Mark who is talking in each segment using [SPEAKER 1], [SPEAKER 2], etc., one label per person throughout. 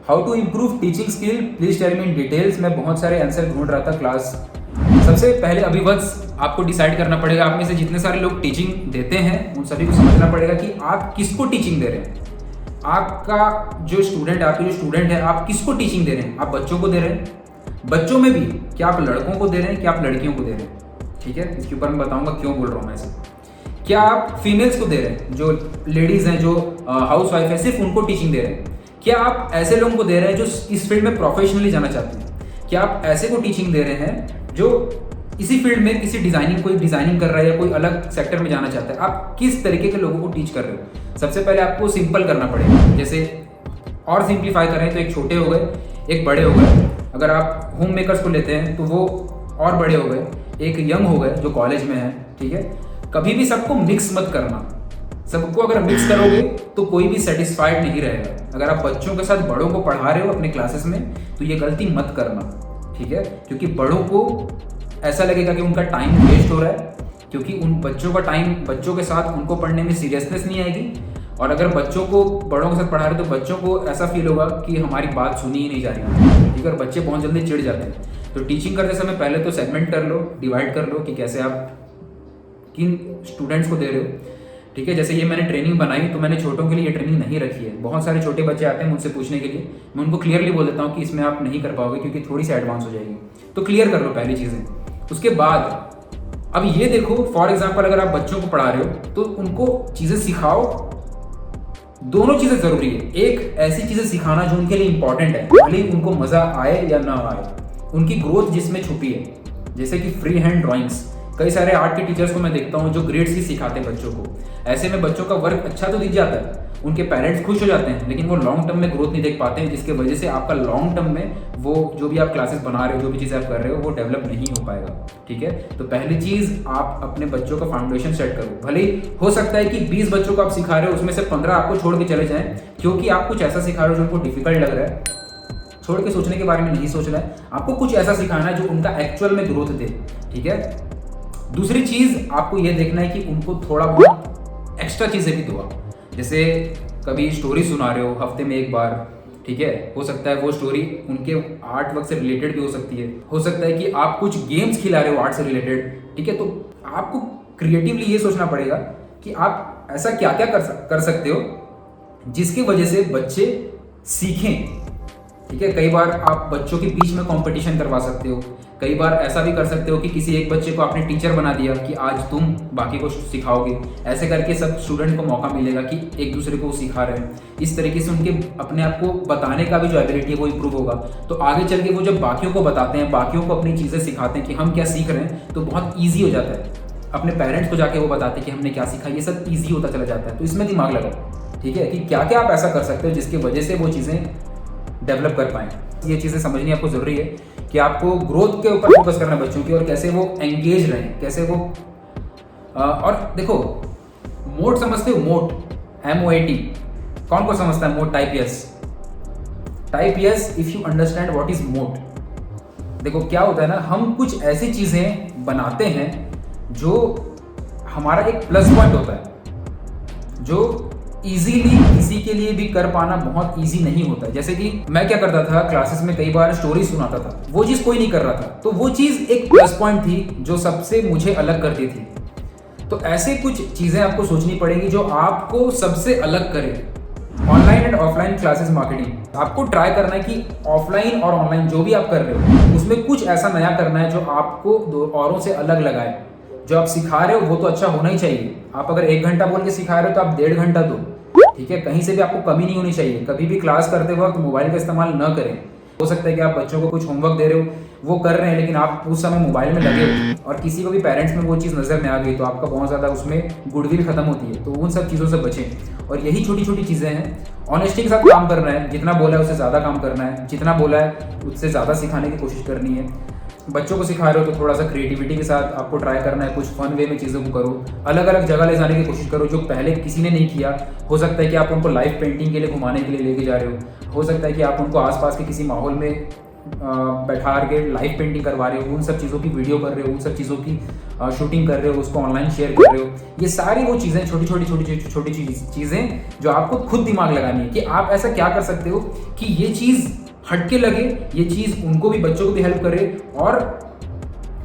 [SPEAKER 1] How to improve teaching skill, please tell me in details. मैं बहुत सारे answer ढूंढ रहा था क्लास। सबसे पहले अभिवत्स आपको डिसाइड करना पड़ेगा, आप में से जितने सारे लोग टीचिंग देते हैं उन सभी को समझना पड़ेगा कि आप किसको टीचिंग दे रहे हैं। आपका जो स्टूडेंट है आप किसको टीचिंग दे रहे हैं। आप बच्चों को दे रहे हैं, बच्चों में भी क्या आप लड़कों को दे रहे हैं, क्या आप लड़कियों को दे रहे हैं। ठीक है, इसके ऊपर मैं बताऊंगा क्यों बोल रहा हूँ मैं ऐसे। क्या आप फीमेल्स को दे रहे हैं, जो लेडीज हैं, जो हाउस वाइफ है, सिर्फ उनको टीचिंग दे रहे हैं। क्या आप ऐसे लोगों को दे रहे हैं जो इस फील्ड में प्रोफेशनली जाना चाहते हैं। क्या आप ऐसे को टीचिंग दे रहे हैं जो इसी फील्ड में कोई डिजाइनिंग कर रहा है या कोई अलग सेक्टर में जाना चाहता है। आप किस तरीके के लोगों को टीच कर रहे हो। सबसे पहले आपको सिंपल करना पड़ेगा। जैसे और सिंप्लीफाई करें तो एक छोटे हो गए, एक बड़े हो गए। अगर आप होम मेकर्स को लेते हैं तो वो और बड़े हो गए, एक यंग हो गए जो कॉलेज में है। ठीक है, कभी भी सबको मिक्स मत करना। सबको अगर मिक्स करोगे तो कोई भी सेटिस्फाइड नहीं रहेगा। अगर आप बच्चों के साथ बड़ों को पढ़ा रहे हो अपने क्लासेस में तो ये गलती मत करना। ठीक है, क्योंकि बड़ों को ऐसा लगेगा कि उनका टाइम वेस्ट हो रहा है, क्योंकि उन बच्चों के साथ उनको पढ़ने में सीरियसनेस नहीं आएगी। और अगर बच्चों को बड़ों के साथ पढ़ा रहे तो बच्चों को ऐसा फील होगा कि हमारी बात सुनी ही नहीं जा रही। ठीक है, और बच्चे बहुत जल्दी चिढ़ जाते हैं। तो टीचिंग करते समय पहले तो सेगमेंट कर लो, डिवाइड कर लो कि कैसे आप किन स्टूडेंट्स को दे रहे हो। ठीक है, जैसे ये मैंने ट्रेनिंग बनाई तो मैंने छोटों के लिए ये ट्रेनिंग नहीं रखी है। बहुत सारे छोटे बच्चे आते हैं मुझसे पूछने के लिए, मैं उनको क्लियरली बोल देता हूँ कि इसमें आप नहीं कर पाओगे क्योंकि थोड़ी सी एडवांस हो जाएगी। तो क्लियर कर लो पहली चीज़ें। उसके बाद अब ये देखो, फॉर एग्जाम्पल अगर आप बच्चों को पढ़ा रहे हो तो उनको चीज़ें सिखाओ। दोनों चीज़ें ज़रूरी है। एक ऐसी चीज़ें सिखाना जो उनके लिए इंपॉर्टेंट है, भले ही उनको मज़ा आए या ना आए, उनकी ग्रोथ जिसमें छुपी है। जैसे कि फ्री हैंड ड्राइंग्स। कई सारे आर्ट के टीचर्स को मैं देखता हूँ जो ग्रेड्स ही सिखाते हैं बच्चों को। ऐसे में बच्चों का वर्क अच्छा तो दिख जाता है, उनके पेरेंट्स खुश हो जाते हैं, लेकिन वो लॉन्ग टर्म में ग्रोथ नहीं देख पाते हैं, जिसके वजह से आपका लॉन्ग टर्म में वो जो भी आप क्लासेस बना रहे हो, जो भी चीज़ें आप कर रहे हो, वो डेवलप नहीं हो पाएगा। ठीक है, तो पहली चीज़ आप अपने बच्चों का फाउंडेशन सेट करो। भले ही हो सकता है कि 20 बच्चों को आप सिखा रहे हो उसमें से 15 आपको छोड़ के चले जाएं, क्योंकि आप कुछ ऐसा सिखा रहे हो जो उनको डिफिकल्ट लग रहा है। छोड़ के सोचने के बारे में नहीं सोचना है, आपको कुछ ऐसा सिखाना है जो उनका एक्चुअल में ग्रोथ दे। ठीक है, दूसरी चीज़ आपको ये देखना है कि उनको थोड़ा बहुत एक्स्ट्रा चीज़ें भी दो। जैसे कभी स्टोरी सुना रहे हो हफ्ते में एक बार। ठीक है, हो सकता है वो स्टोरी उनके आर्ट वर्क से रिलेटेड भी हो सकती है। हो सकता है कि आप कुछ गेम्स खिला रहे हो आर्ट से रिलेटेड। ठीक है, तो आपको क्रिएटिवली ये सोचना पड़ेगा कि आप ऐसा क्या क्या कर सकते हो जिसकी वजह से बच्चे सीखें। ठीक है, कई बार आप बच्चों के बीच में कंपटीशन करवा सकते हो। कई बार ऐसा भी कर सकते हो कि किसी एक बच्चे को आपने टीचर बना दिया कि आज तुम बाकी को सिखाओगे। ऐसे करके सब स्टूडेंट को मौका मिलेगा कि एक दूसरे को सिखा रहे हैं। इस तरीके से उनके अपने आप को बताने का भी जो एबिलिटी है वो इम्प्रूव होगा। तो आगे चल के वो जब बाकियों को बताते हैं, बाकियों को अपनी चीज़ें सिखाते हैं कि हम क्या सीख रहे हैं, तो बहुत ईजी हो जाता है। अपने पेरेंट्स को जाके वो बताते हैं कि हमने क्या सीखा, ये सब ईजी होता चला जाता है। तो इसमें दिमाग लगाओ। ठीक है, कि क्या क्या आप ऐसा कर सकते हो जिसकी वजह से वो चीज़ें डेवलप कर पाएँ। ये चीज़ें समझनी आपको ज़रूरी है कि आपको ग्रोथ के ऊपर फोकस करना है बच्चों की, और कैसे वो एंगेज रहें, कैसे वो और देखो, मोट समझते हो? मोट, MOAT, कौन को समझता है? मोट type yes if you understand what is मोट। देखो क्या होता है ना, हम कुछ ऐसी चीज़ें बनाते हैं जो हमारा एक प्लस पॉइंट होता है, जो इजीली किसी के लिए भी कर पाना बहुत इजी नहीं होता है। जैसे कि मैं क्या करता था क्लासेस में, कई बार स्टोरी सुनाता था, वो चीज़ कोई नहीं कर रहा था, तो वो चीज़ एक प्लस पॉइंट थी जो सबसे मुझे अलग करती थी। तो ऐसे कुछ चीज़ें आपको सोचनी पड़ेगी जो आपको सबसे अलग करे। Online and offline classes marketing, आपको ट्राई करना है कि ऑफलाइन और ऑनलाइन जो भी आप कर रहे हो उसमें कुछ ऐसा नया करना है जो आपको औरों से अलग लगाए। जो आप सिखा रहे हो वो तो अच्छा होना ही चाहिए। आप अगर 1 घंटा बोल के सिखा रहे हो तो आप 1.5 घंटा दो। ठीक है, कहीं से भी आपको कमी नहीं होनी चाहिए। कभी भी क्लास करते वक्त मोबाइल का इस्तेमाल न करें। हो सकता है कि आप बच्चों को कुछ होमवर्क दे रहे हो, वो कर रहे हैं, लेकिन आप उस समय मोबाइल में लगे हो और किसी को भी पेरेंट्स में वो चीज़ नज़र में आ गई तो आपका बहुत ज़्यादा उसमें गुडविल खत्म होती है। तो उन सब चीज़ों से बचें। और यही छोटी छोटी चीज़ें हैं। ऑनेस्टी के साथ काम करना है, जितना बोला है उससे ज़्यादा काम करना है, जितना बोला है उससे ज़्यादा सिखाने की कोशिश करनी है। बच्चों को सिखा रहे हो तो थोड़ा सा क्रिएटिविटी के साथ आपको ट्राई करना है, कुछ फन वे में चीज़ों को करो, अलग अलग जगह ले जाने की कोशिश करो जो पहले किसी ने नहीं किया। हो सकता है कि आप उनको लाइव पेंटिंग के लिए घुमाने के लिए लेके जा रहे हो सकता है कि आप उनको आसपास के किसी माहौल में बैठा के लाइव पेंटिंग करवा रहे हो, उन सब चीज़ों की वीडियो कर रहे हो, उन सब चीज़ों की शूटिंग कर रहे हो, उसको ऑनलाइन शेयर कर रहे हो। ये सारी वो चीज़ें छोटी चीज़ें जो आपको खुद दिमाग लगानी है कि आप ऐसा क्या कर सकते हो कि ये चीज़ हटके लगे, ये चीज़ उनको भी, बच्चों को भी हेल्प करे और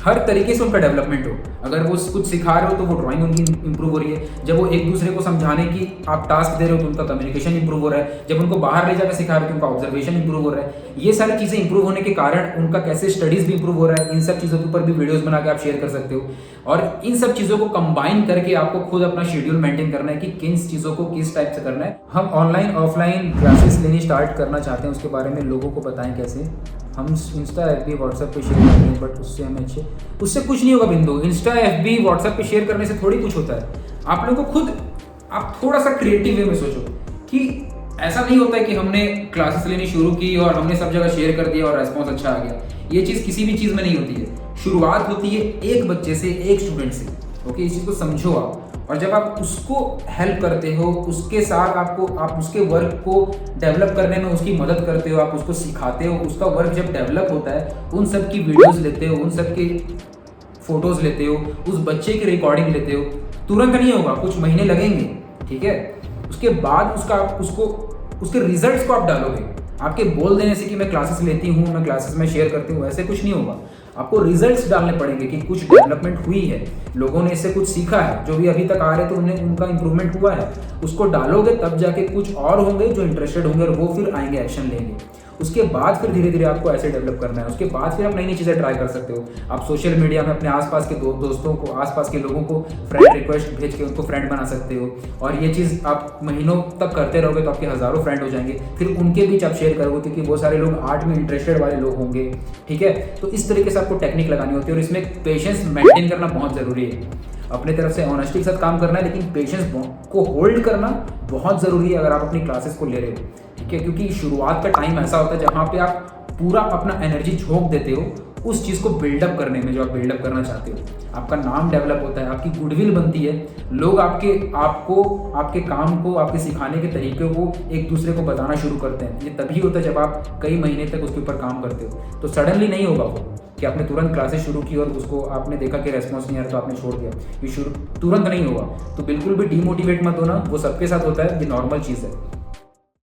[SPEAKER 1] हर तरीके से उनका डेवलपमेंट हो। अगर वो कुछ सिखा रहे हो तो वो ड्राइंग उनकी इंप्रूव हो रही है, जब वो एक दूसरे को समझाने की आप टास्क दे रहे हो तो उनका कम्युनिकेशन इंप्रूव हो रहा है, जब उनको बाहर ले जाकर सिखा रहे हो तो उनका ऑब्जर्वेशन इंप्रूव हो रहा है। ये सारी चीज़ें इंप्रूव होने के कारण उनका कैसे स्टडीज़ भी इंप्रूव हो रहा है। इन सब चीज़ों के ऊपर भी वीडियोज़ बना के आप शेयर कर सकते हो और इन सब चीज़ों को कंबाइन करके आपको खुद अपना शेड्यूल मेंटेन करना है कि किन चीज़ों को किस टाइप से करना है। हम ऑनलाइन ऑफलाइन क्लासेस लेनी स्टार्ट करना चाहते हैं, उसके बारे में लोगों को बताएं कैसे। हम इंस्टा FB व्हाट्सएप पे शेयर करते हैं, बट उससे हमें उससे कुछ नहीं होगा बिंदु। इंस्टा FB व्हाट्सएप पे शेयर करने से थोड़ी कुछ होता है। आप लोगों को खुद आप थोड़ा सा क्रिएटिव वे में सोचो कि ऐसा नहीं होता है कि हमने क्लासेस लेनी शुरू की और हमने सब जगह शेयर कर दिया और रेस्पॉन्स अच्छा आ गया। ये चीज़ किसी भी चीज़ में नहीं होती है। शुरुआत होती है एक बच्चे से, एक स्टूडेंट से। ओके, इस चीज़ को समझो आप। और जब आप उसको हेल्प करते हो, उसके साथ आप उसके वर्क को डेवलप करने में उसकी मदद करते हो, आप उसको सिखाते हो, उसका वर्क जब डेवलप होता है, उन सब की वीडियोस लेते हो, उन सब के फोटोज लेते हो, उस बच्चे की रिकॉर्डिंग लेते हो, तुरंत नहीं होगा, कुछ महीने लगेंगे, ठीक है। उसके बाद उसके रिजल्ट्स को आप डालोगे। आपके बोल देने से कि मैं क्लासेस लेती हूँ, मैं क्लासेस में शेयर करती हूँ, ऐसे कुछ नहीं होगा। आपको रिजल्ट्स डालने पड़ेंगे कि कुछ डेवलपमेंट हुई है, लोगों ने इससे कुछ सीखा है, जो भी अभी तक आ रहे थे उनका इंप्रूवमेंट हुआ है। उसको डालोगे तब जाके कुछ और होंगे जो इंटरेस्टेड होंगे और वो फिर आएंगे, एक्शन लेंगे। उसके बाद फिर धीरे धीरे आपको ऐसे डेवलप करना है। उसके बाद फिर आप नई नई चीज़ें ट्राई कर सकते हो। आप सोशल मीडिया में अपने आसपास के दोस्तों को, आसपास के लोगों को फ्रेंड रिक्वेस्ट भेज के उनको फ्रेंड बना सकते हो। और ये चीज़ आप महीनों तक करते रहोगे तो आपके हज़ारों फ्रेंड हो जाएंगे। फिर उनके बीच आप शेयर करोगे क्योंकि बहुत सारे लोग आर्ट में इंटरेस्टेड वाले लोग होंगे, ठीक है। तो इस तरीके से आपको टेक्निक लगानी होती है और इसमें पेशेंस मेंटेन करना बहुत ज़रूरी है। अपने तरफ से ऑनेस्टी के साथ काम करना है, लेकिन पेशेंस को होल्ड करना बहुत ज़रूरी है अगर आप अपनी क्लासेस को ले रहे हो, ठीक है। क्योंकि शुरुआत का टाइम ऐसा होता है जहाँ पे आप पूरा अपना एनर्जी झोंक देते हो उस चीज़ को बिल्डअप करने में जो आप बिल्डअप करना चाहते हो। आपका नाम डेवलप होता है, आपकी गुडविल बनती है, लोग आपके काम को, आपके सिखाने के तरीके को एक दूसरे को बताना शुरू करते हैं। ये तभी होता है जब आप कई महीने तक उसके ऊपर काम करते हो। तो सडनली नहीं होगा वो कि आपने तुरंत क्लासेस शुरू की और उसको आपने देखा कि रेस्पॉन्स नहीं आ रहा तो आपने छोड़ दिया। ये तुरंत नहीं होगा। तो बिल्कुल भी डीमोटिवेट मत होना, वो सबके साथ होता है, ये नॉर्मल चीज़ है।